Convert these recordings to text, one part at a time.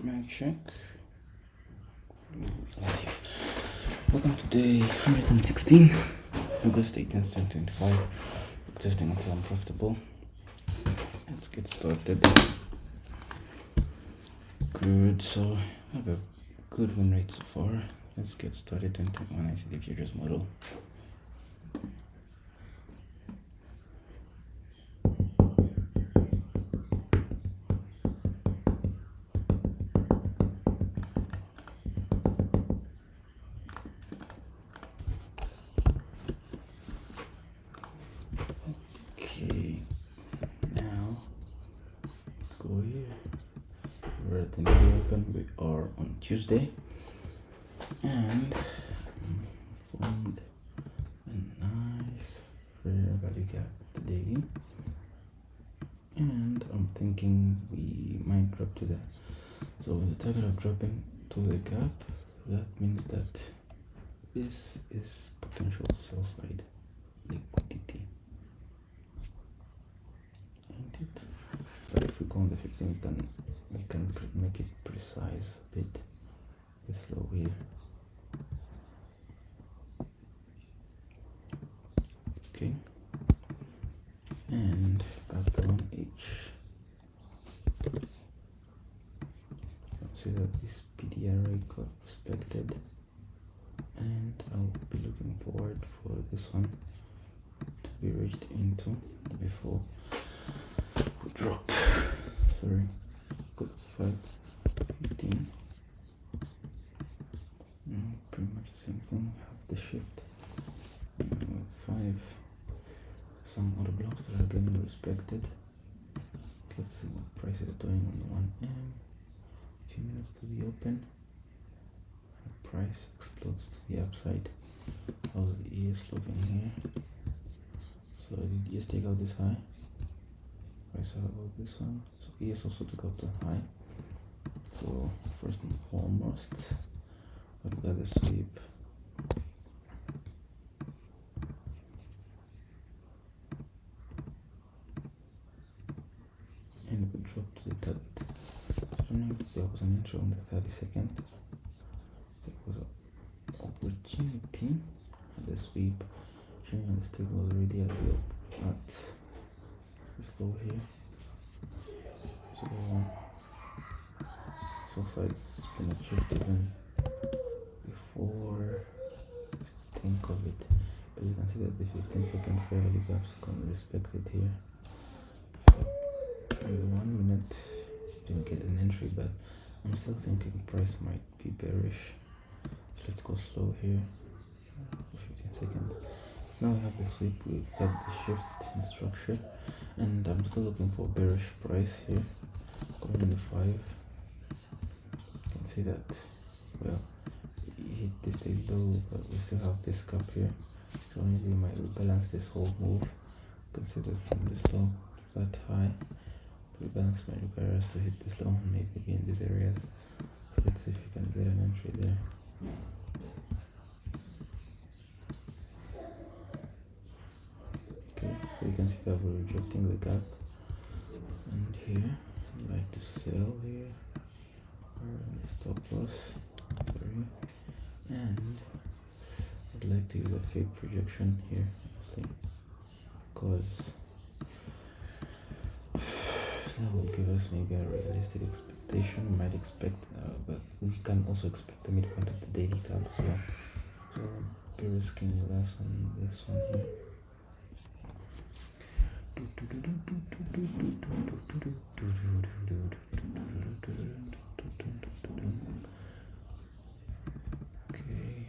Mic check. Live. Welcome to day 116, August 18th, 2025. Testing until I'm profitable. Let's get started. Good, so I have a good win rate so far. Let's get started and take one ICD futures model. Okay, now let's go here. We're at the new open. We are on Tuesday, and formed a nice fair value gap today, and I'm thinking we might drop to that. So with the target of dropping to the gap, that means that this is potential sell side liquidity, ain't it? But if we go on the 15, we can make it precise a bit. This low here. Okay. And back on H. See that this PDR rate got respected, and I'll be looking forward for this one to be reached into before we drop. Sorry, good 5:15. Pretty much the same thing. Have the shift. 5. Some other blocks that are getting respected. Let's see what price is doing on the 1M. Few minutes to the open. The price explodes to the upside. How's the ES looking here? So did ES take out this high? Price about this one. So ES also took out the high. So first and foremost, I've got the sweep. And we drop to the target. I don't know if there was an entry on the 32nd. There was an opportunity at the sweep. Showing the stick was already at this low here. So sides been achieved even before think of it. But you can see that the 15-second fair value gaps got respected here. So in the 1 minute didn't get an entry, but I'm still thinking price might be bearish. So let's go slow here for 15 seconds. So now we have the sweep, we got the shift in structure, and I'm still looking for bearish price here. Going in the 5. You can see that, well, we hit this day low, but we still have this gap here. So maybe we might rebalance this whole move. Consider from this low to that high. Rebalance might require us to hit this low and maybe be in these areas. So let's see if we can get an entry there. Okay, so you can see that we're rejecting the gap. And here, I'd like to sell here. Or the stop loss. Sorry. And I'd like to use a fake projection here, obviously, because that will give us maybe a realistic expectation. We might expect, but we can also expect the midpoint of the daily gap as well. So I'll be risking less on this one here. Okay,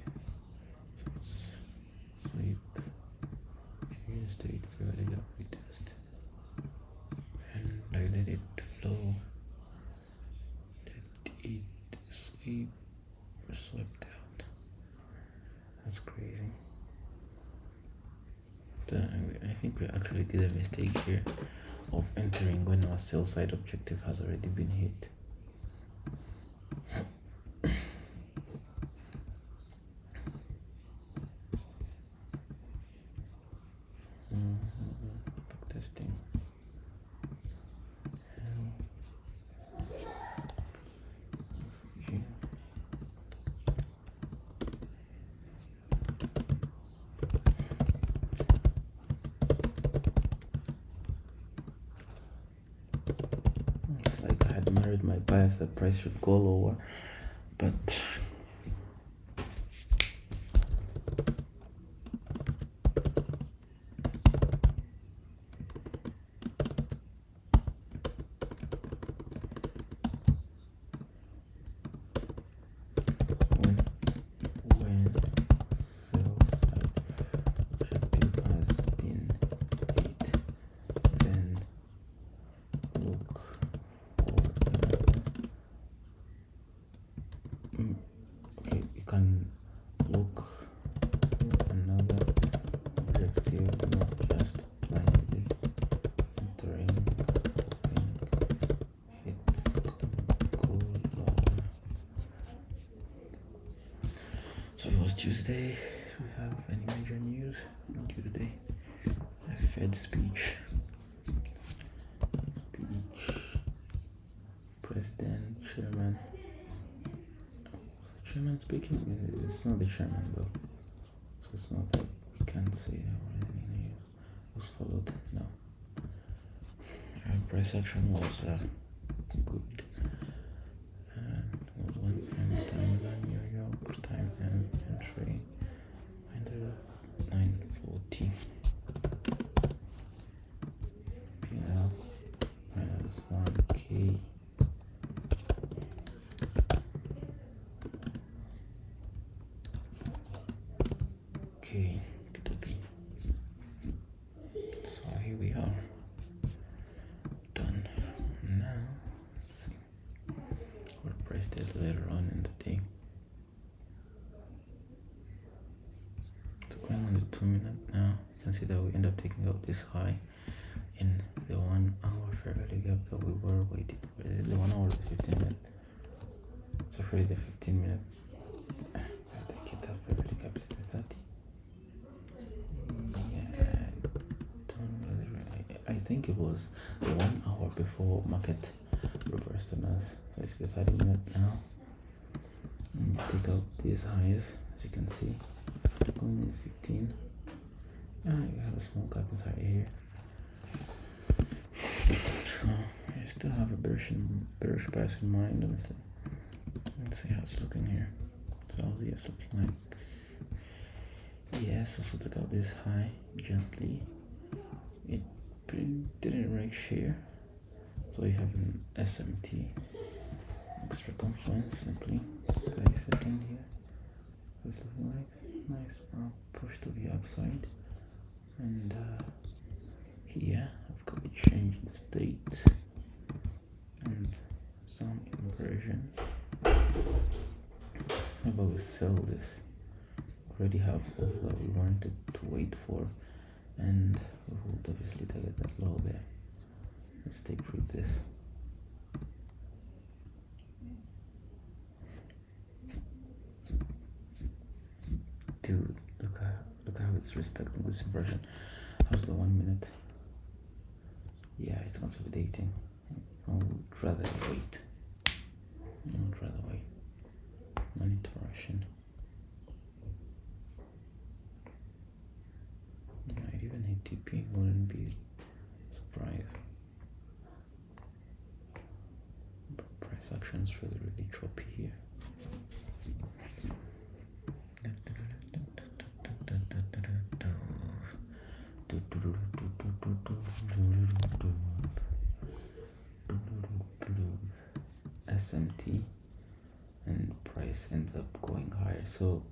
so it's sweep. Here's the 8 fair value gap retest. And I let it flow. Let it sweep down. That's crazy. I think we actually did a mistake here of entering when our sell side objective has already been hit. Backtesting. bias that price should go lower, but when sell side objective has been 8, then look for another. Okay, you can look for another objective, not just blindly entering hoping it's gonna go lower. So it was Tuesday. We have any major news? Not you today. A Fed speech. President, chairman. Chairman speaking? It's not the chairman though. So it's not that we can't say any news was followed. No. Price action was good. And was 1 PM times on New York time and entry. Ended up 940. P&L minus 1K. Okay, good. So here we are. Done. Now, let's see what price there's later on in the day. So going on the 2-minute now, you can see that we end up taking out this high in the 1 hour fair value gap that we were waiting for. Is it the 1 hour or the 15-minute? It's already the 15-minute. I get that fair value gap to the 30. I think it was the 1 hour before market reversed on us. So it's the 30-minute now. And take out these highs, as you can see. Going in 15. You have a small gap inside here. So I still have a bearish bias in mind, honestly. Let's see how it's looking here. So it's looking like yes, also took out this high gently. It didn't reach here, so we have an SMT extra confluence simply 30-second here. It's looking like nice push to the upside, and here I've got to change the state and some inversions. How about we sell this? Already have all that we wanted to wait for, and we will obviously target that low there. Let's take with this. Dude, look how it's respecting this inversion. How's the 1 minute? Yeah, it's consolidating. I would rather wait. No need to rush in. Might even hit TP, wouldn't be surprised. But price action is really choppy here. SMT, and price ends up going higher. So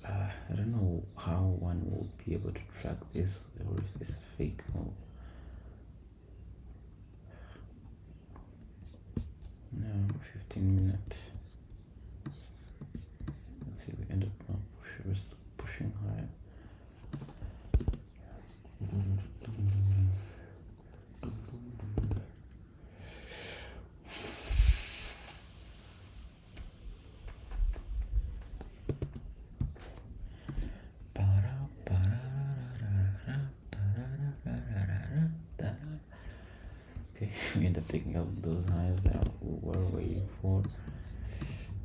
I don't know how one will be able to track this, or if it's a fake move. Now 15-minute. Let's see, we end up pushing higher. Okay, we end up taking out those highs that we were waiting for.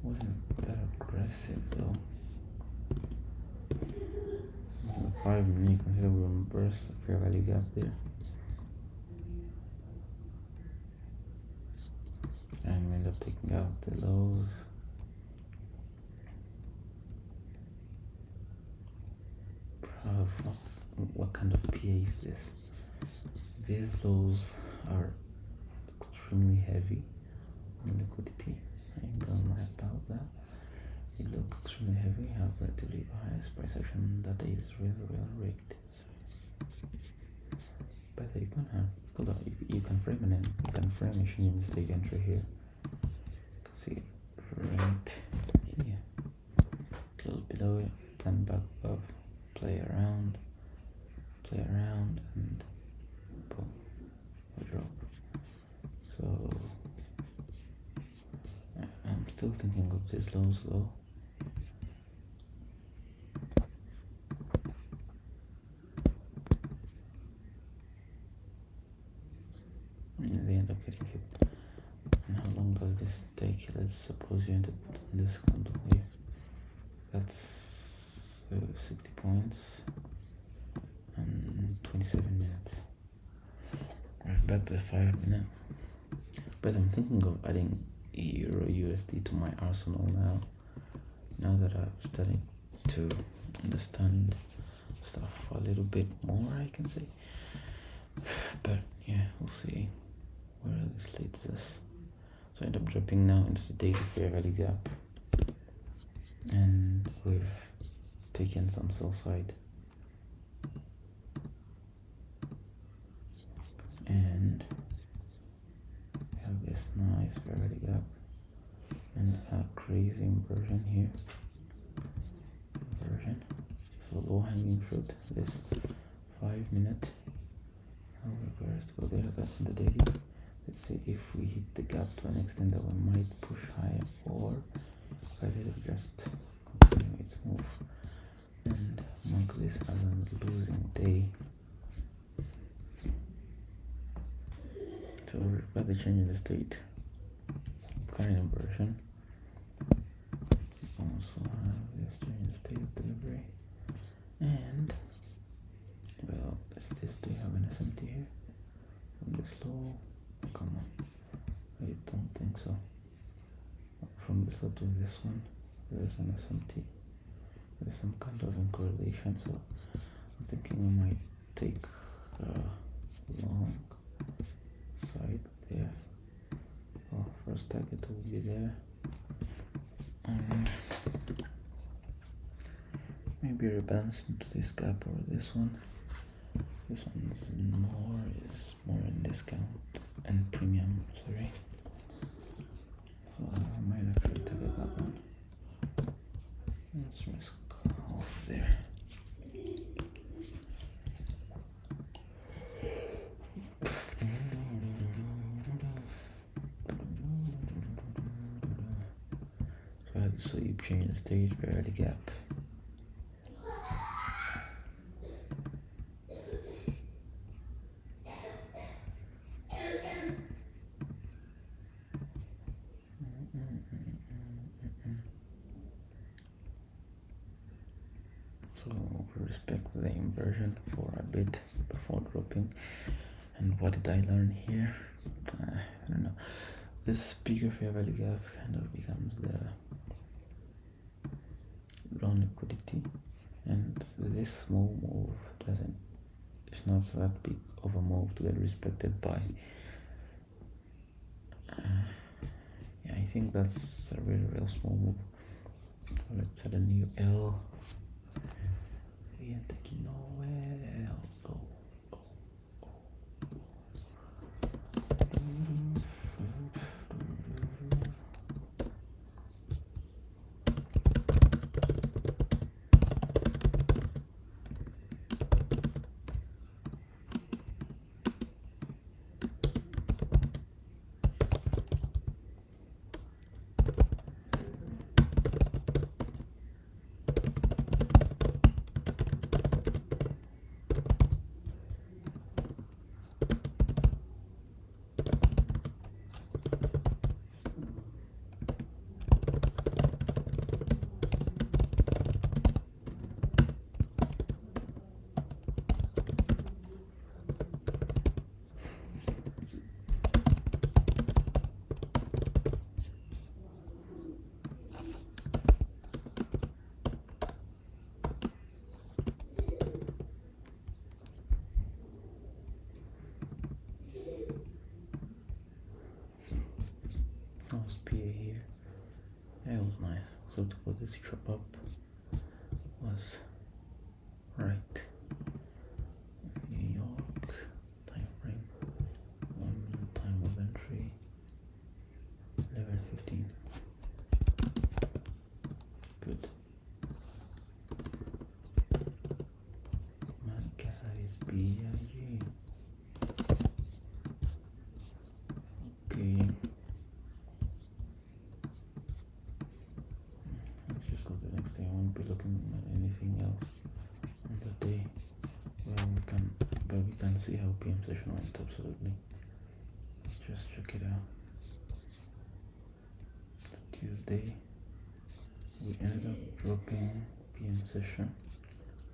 Wasn't that aggressive though. 5 minutes, consider we reversed the fair value gap there. And start taking out the lows. What kind of PA is this? These lows are extremely heavy on liquidity. I ain't gonna lie about that. They look extremely heavy, have relatively highest price action. That day is really rigged. But you can have, you can frame it in. You can frame a Shin stake entry here. You can see it right here. Close below it, turn back above, play around, and boom, we drop. So I'm still thinking of these lows though. And they end up getting hit. And how long does this take? Let's suppose you ended on this candle here. That's 60 points and 27 minutes. Right back to the 5 minute. But I'm thinking of adding Euro USD to my arsenal now. Now that I've started to understand stuff a little bit more, I can say. But yeah, we'll see where this leads us. So I end up dropping now into the daily fair value gap, and we've taken some sell side, and we have this nice fair value gap and a crazy inversion here. So low hanging fruit, this 5 minute. Now reverse to go there. That's in the daily. Let's see if we hit the gap to an extent that we might push higher, or if I let it just continue its move and mark this as a losing day. So we've got the change in the state, current inversion. We also have this change in the state of delivery, and well, is this, do we have an SMT here from this low? Come on, I don't think so. From this low to this one, there's an SMT. There's some kind of incorrelation, so I'm thinking we might take long side there. Well, first target will be there, and maybe rebalance into this gap or this one. This one is more in discount and premium, sorry. So I might actually target that one. Let's risk off there. So you change the stage, bear the gap. So we respect the inversion for a bit before dropping. And what did I learn here? I don't know. This bigger fair value gap kind of becomes the ground liquidity, and this small move it's not that big of a move to get respected by. Yeah, I think that's a real small move. So let's set a new L. We ain't taking nowhere else. closed PA here. That was nice. So to put this drop up was right. New York time frame, 1 minute time of entry, 11:15. Good. My God, is BIG. Okay. Let's just go to the next day. I won't be looking at anything else on the day. Well, we can see how PM session went. Absolutely. Let's just check it out. It's Tuesday. We ended up dropping PM session.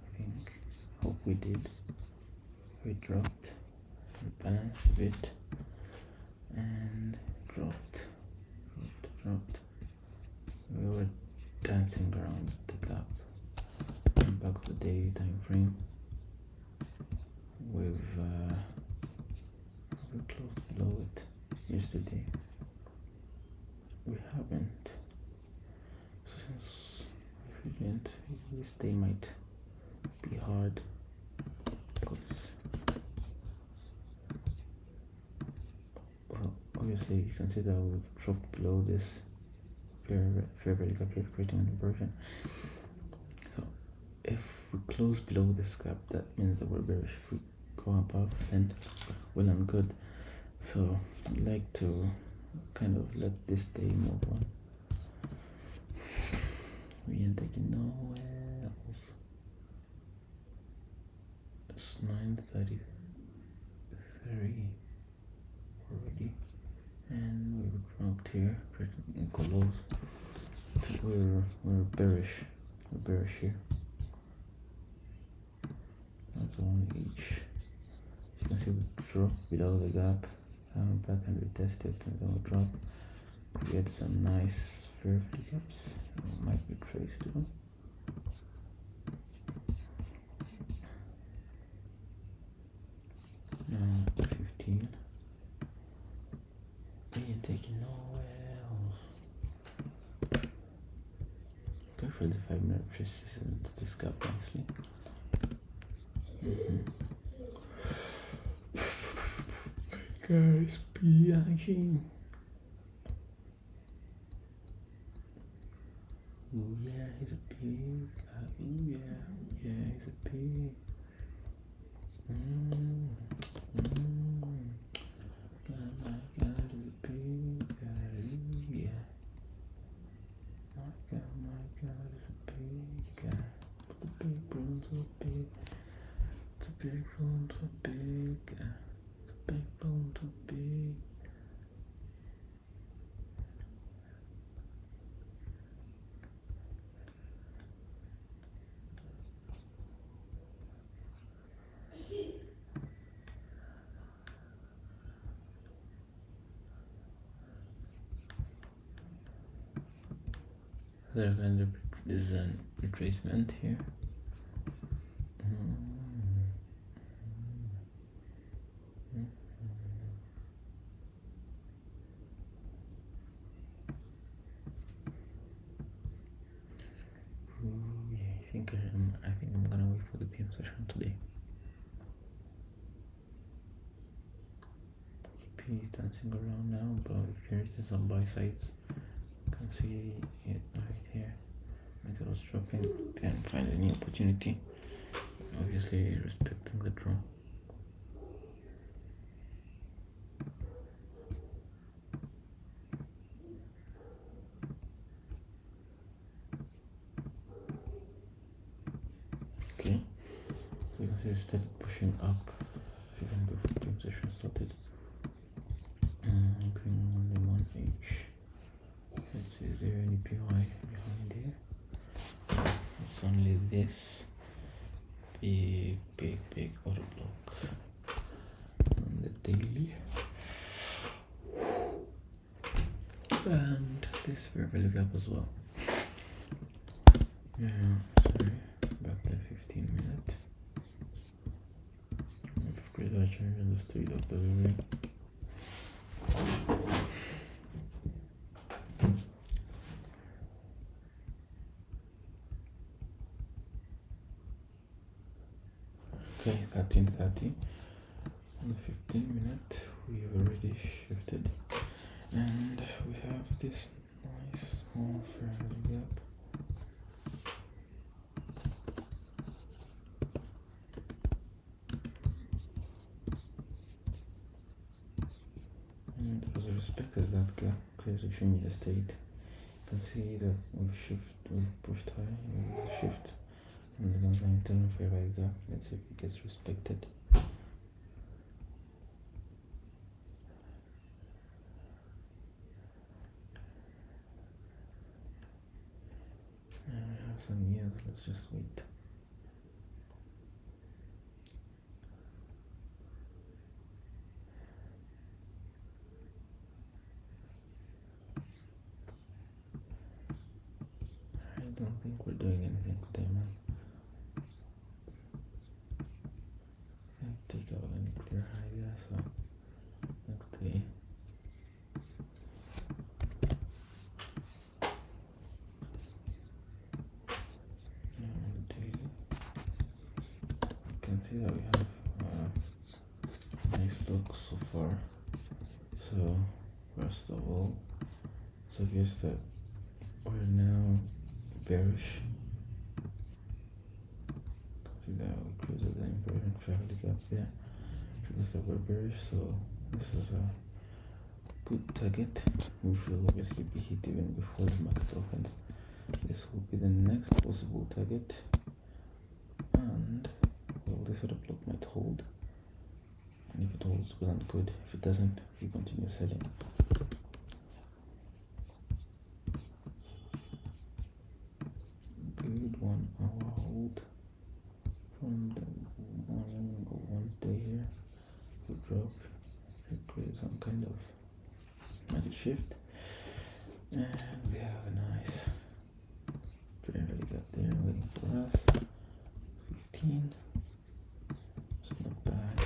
I think. Hope we did. We dropped. We balanced a bit. And dropped. We were dancing around the gap. Back to the day time frame. We closed below it yesterday. We haven't. So since we didn't, this day might be hard because, well, obviously you can see that we've dropped below this fair value gap here, creating an inversion. So if we close below this gap, that means that we're bearish. If we go above, then well and good. So I'd like to kind of let this day move on. We ain't taking nowhere else. It's 9:33 already, and we were dropped here, creating colors. So we're bearish. We're bearish here. That's one each. You can see we drop below the gap, back and retest it, and then we drop. Create some nice fair value gaps. Might be traced too. Now 15. We ain't taking nowhere else. Go for the 5-minute traces into this gap nicely. Guys, BIG. Ooh yeah, he's a pig. Ooh yeah, he's a pig. God, my God, he's a pig. Ooh yeah. My God, he's a pig. It's a big brown so big. It's a big brown so big. It's a big brown so big. There kind of is an retracement here. Yeah, I think I'm gonna wait for the PM session today. P is dancing around now, but if you're interested on buy sides, you can see it right here. Like I was dropping, didn't find any opportunity. Obviously respecting the draw. Okay, so you can see we started pushing up even before the game session started. Going only 1H. Let's see, is there any PY behind here? It's only this big auto block on the daily, and this fair value gap as well. Sorry, back to 15-minute. If greater change in the state of delivery. 13:30. On the 15-minute, we've already shifted, and we have this nice small fair value gap. And as I respected that gap, clearly showing me the state. You can see that we've pushed high, there's a shift, and then the internal fair value gap. Let's see if it gets respected. And we have some yield, let's just wait. I don't think we're doing anything today, man. Can't take out any clear high there, so next day. Now on the daily, you can see that we have a nice look so far. So first of all, it's obvious that we're now bearish. See that we created the inversion fair value gap there. Shows that we're bearish, so this is a good target, which will obviously be hit even before the market opens. This will be the next possible target, and well, this other block might hold, and if it holds, well and good. If it doesn't, we continue selling. Good 1 hour hold from the morning or Wednesday here. Good drop, should create some kind of market shift, and we have a nice fair value gap there waiting for us. 15, it's not bad.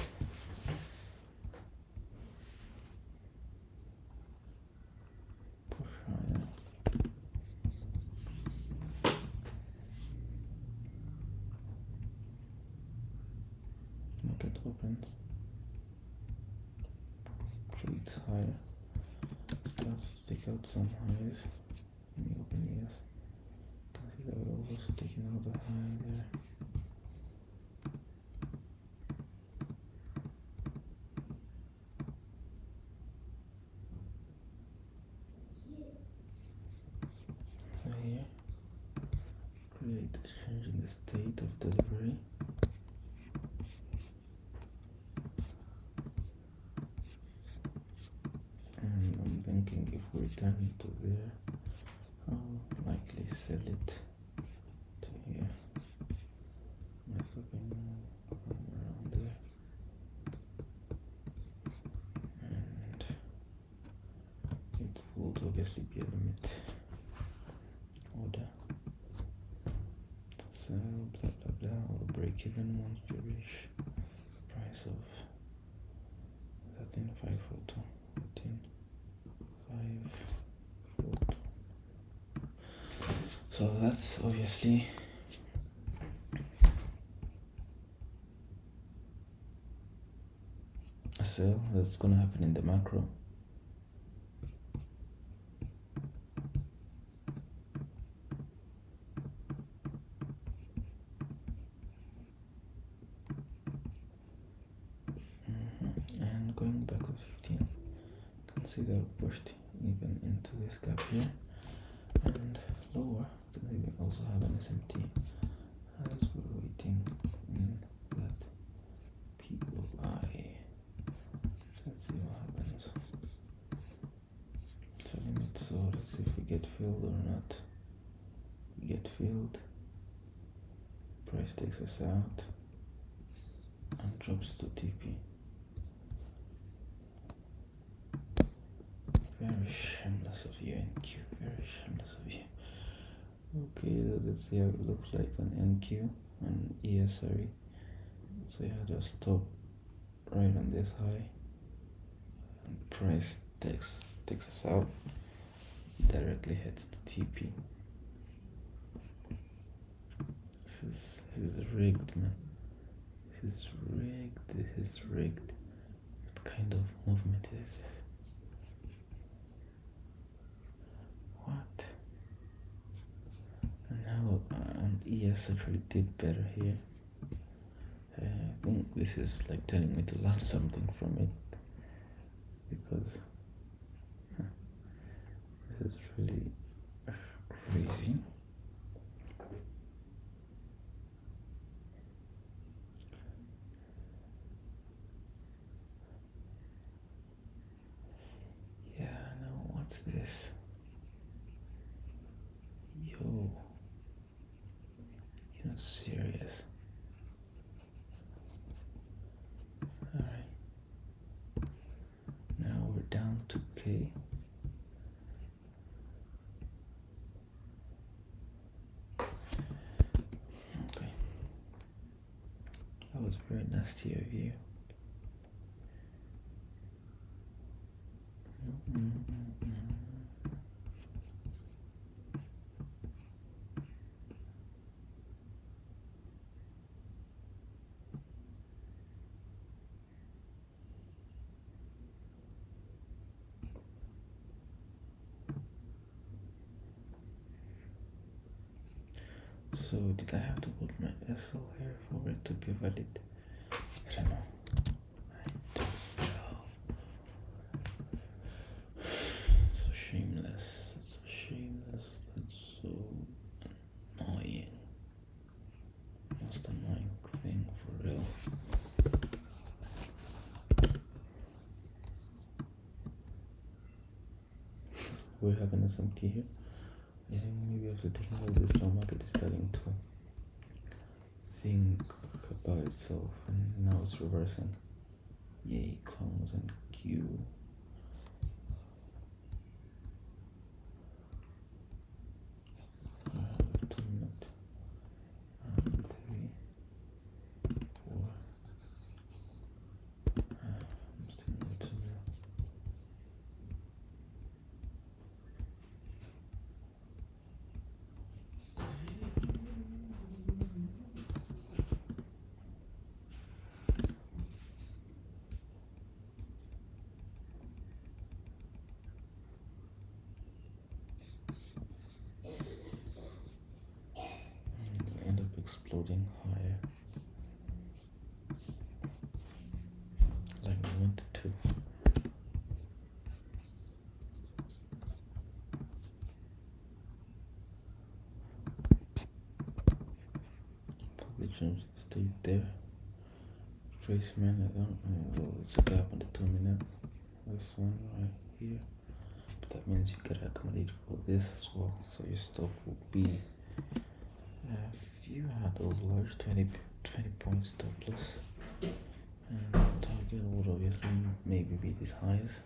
Push higher. Market opens, trades higher, starts to take out some highs in the open years. Can see that we're also taking out the high there. So here, create a change in the state of delivery. And I'm thinking if we return to there, I'll likely sell it to here. My stopping around there, and it would obviously be a limit order. So blah blah blah, or break even once you reach price of 13,542. 13,542. So that's obviously a sell that's gonna happen in the macro. And going back to 15, you can see that we pushed even into this gap here, and lower, we also have an SMT as we're waiting in that POI. Let's see what happens. It's a limit, so let's see if we get filled or not. We get filled, price takes us out and drops to TP. Very shameless of you, NQ, very shameless of you. Okay, let's see how it looks like on NQ, on ES, sorry. So you had a stop right on this high, and price takes us out, directly heads to TP. This is rigged, man. is rigged. This is rigged. What kind of movement is this? What? And now ES actually did better here. I think this is like telling me to learn something from it, because this is really crazy. Yeah, no, what's this? Yo, you're not serious. Alright. Now we're down to K. Okay. That was very nasty of you. So did I have to put my SL here for it to be valid? I don't know. It's so shameless. It's so shameless. It's so annoying. Most annoying thing for real. We're having a SMT here. I think maybe after taking over this long market is starting to think about itself, and now it's reversing. Yay, Kongs and Q. End up exploding higher, like we wanted to. Probably stayed there. Retracement, I don't know. Well, it's a gap on the 2 minute. This one right here. But that means you gotta accommodate for this as well. So your stop will be, if you had those large 20 point stop loss, and target would obviously maybe be these highs.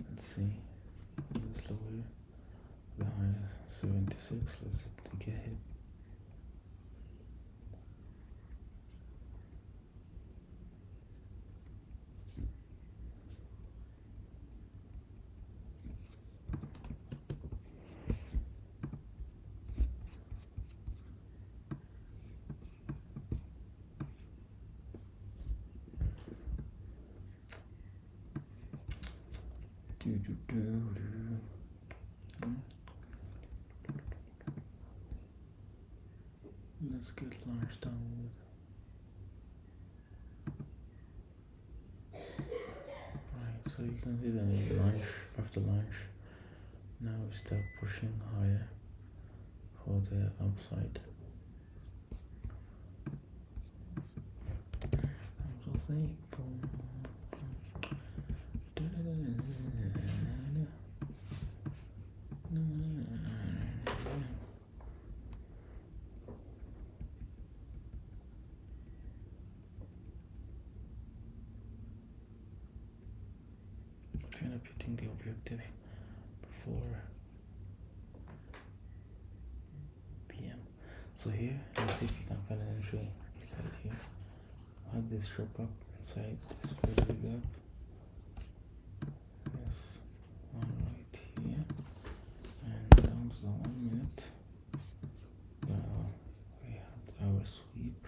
Let's see. This lower, the high is 76. Let's get hit. Let's get large downward. Right, so you can see that lunch, after lunch, now we start pushing higher for the upside. I'm so thankful. Trying to hitting the objective before PM. So here, let's see if you can find an entry inside here. I have this drop up inside this very gap. Yes, one right here, and down to the 1 minute. Well, we have our sweep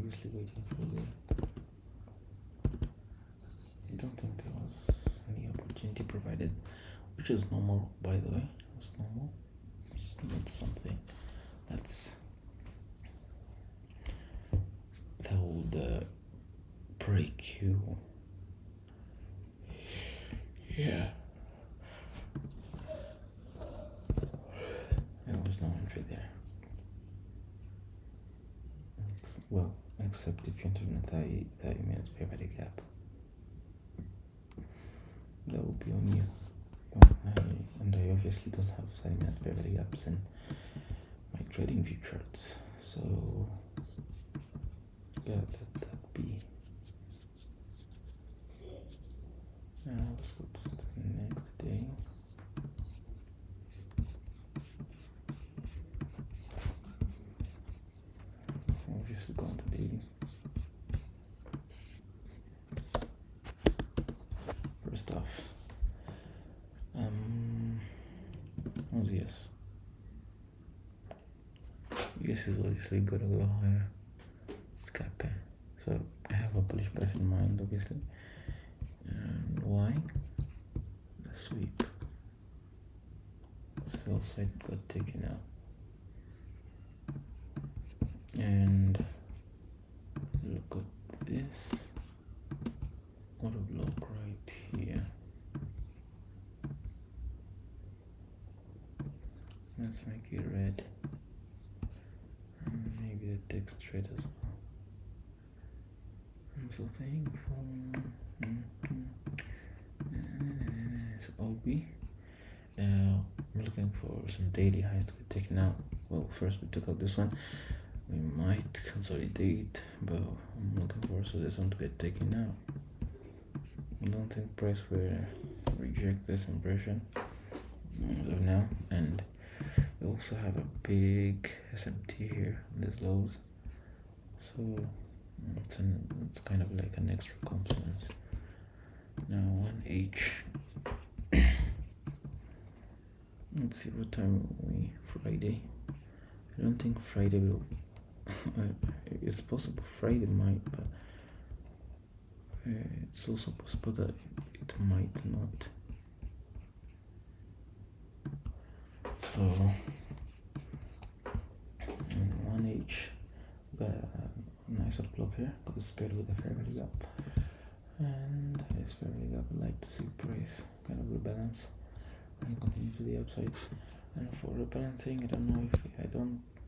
obviously waiting for the. I don't think there was any opportunity provided, which is normal, by the way. It's normal. It's not something that would break you. Yeah. There was no entry there. Well, except if you enter in a 30 minutes fair value gap. That would be on you. And I obviously don't have 30 minute fair value gaps in my trading view charts. So yeah, let that be. Now let's go to the next day. Obviously going to daily. First off, what's yes? Yes is obviously gonna go higher. It's capping. So I have a bullish price in mind, obviously. Why? The sweep. Sell side got taken out. And look at this. What a block right here. Let's make it red. And maybe the text trade as well. I'm still thinking it's OB. Now I'm looking for some daily highs to get taken out. Well, first we took out this one. We might consolidate, but I'm looking for also this one to get taken out. I don't think price will reject this impression as of now, and we also have a big SMT here on these lows, so it's kind of like an extra complement. Now 1H. Let's see what time we Friday. I don't think Friday will. It's possible Friday might, but it's also possible that it might not. So in 1H, got a nice little block here, got the spread with a fair value gap, and this fair value gap, I like to see price kind of rebalance and continue to the upside. And for rebalancing, I don't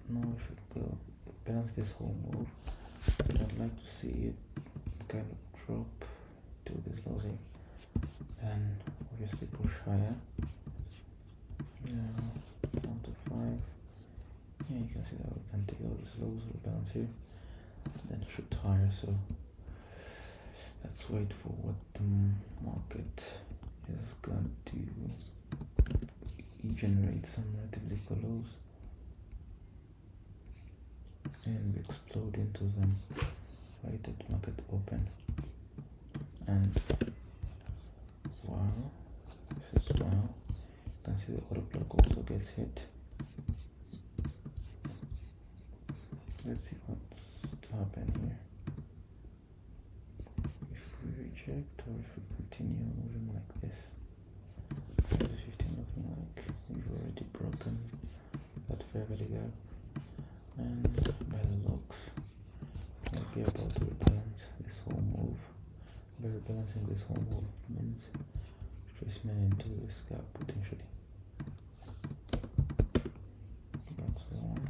know if it will balance this whole move, but I'd like to see it kind of drop to this low thing, then obviously push higher. Down to 5. Yeah, you can see that we can take out this lows rebalance here, then shoot higher. So let's wait for what the market is going to generate some relatively equal lows, and we explode into them right at market open. And wow, this is wow. You can see the order block also gets hit. Let's see what's to happen here. If we reject or if we continue moving like this. How's the 15 looking like? We've already broken that fair value gap, and by the looks, we're about to rebalance this whole move. By rebalancing this whole move means retracement into this gap potentially. That's the one.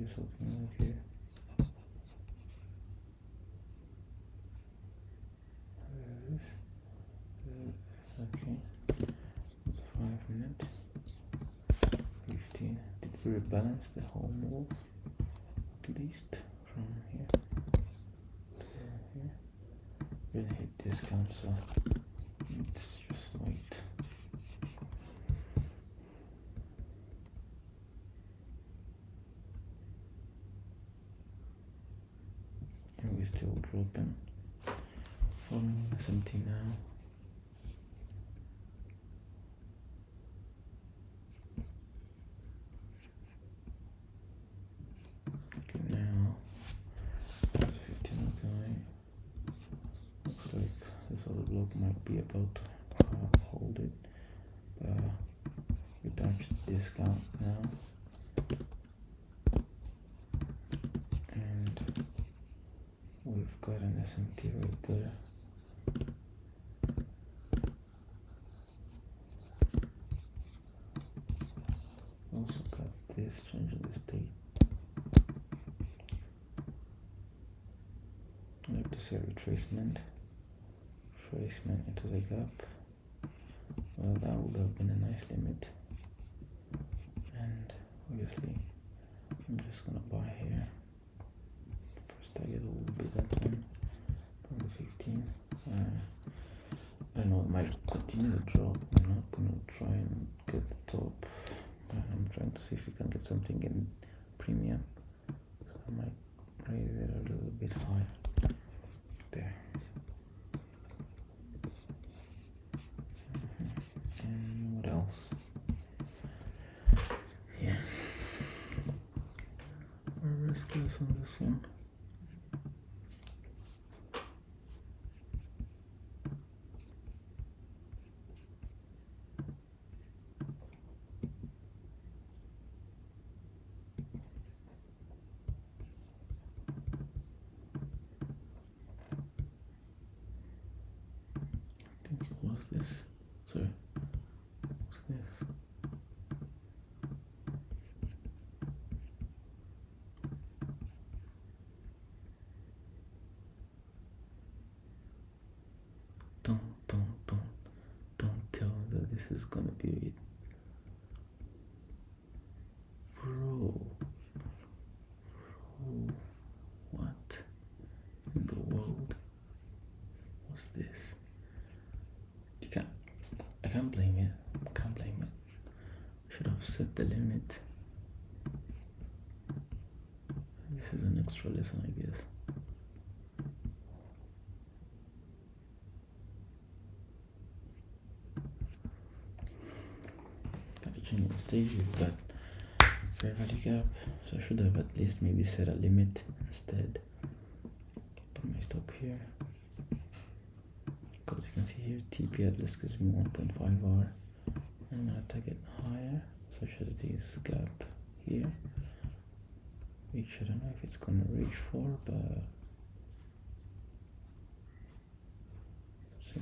Something like here. Okay. 5 minutes. 15. Did we rebalance the whole move? At least from here to here. We didn't hit discount, so let's just wait. and we're still dropping, forming SMT now. Okay, now 15. Okay, looks like this other block might be about to hold it. We touched discount now, and we've got an SMT right there. Also got this change in the state. I like to say retracement into the gap. Well, that would have been a nice limit, and obviously I'm just gonna buy here. First target will be that one from the 15. I don't know, it might continue to drop. I'm not gonna try and get the top. I'm trying to see if we can get something in premium, so I might raise it a little bit higher there. And what else? Yeah, we're riskless on this one. What's this? Sorry. What's this? Don't tell me that this is gonna be it. Bro. What in the world? What's this? I can't blame it. Should have set the limit. This is an extra lesson, I guess. Gotta change the stage. We've got fair value gap, so I should have at least maybe set a limit instead. Put my stop here. Because you can see here, TP at least gives me 1.5 R. I'm gonna target higher, such as this gap here, which I don't know if it's gonna reach for, but let's see.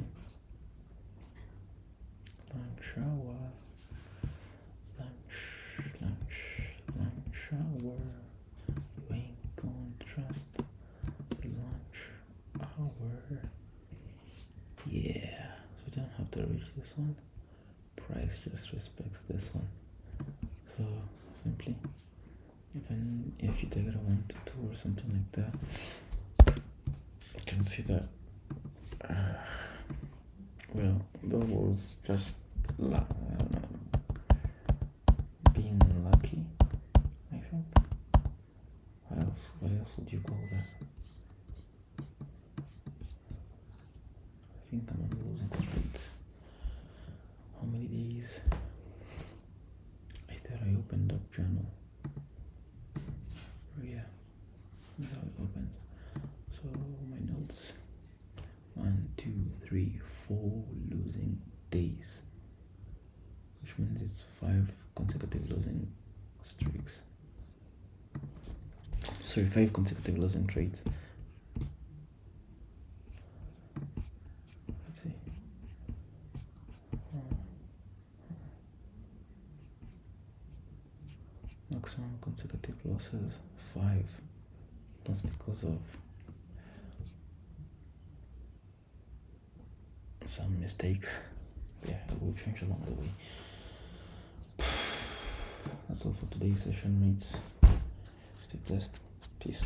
Lunch hour. You ain't gonna trust the lunch hour. Yeah, so we don't have to reach this one. Price just respects this one. So simply, even if you take it a 1 to 2 or something like that, you can see that. Well, that was just being lucky, I think. What else would you call that? I think I'm on a losing streak. How many days? I thought I opened up journal. Oh yeah, that's how it opens. So my notes: 1, 2, 3, 4 losing days, which means it's 5 consecutive losing streaks. Sorry, 5 consecutive losing trades. Let's see. Maximum consecutive losses 5. That's because of some mistakes. Yeah, it will change along the way. That's all for today's session, mates. Stay blessed. Peace.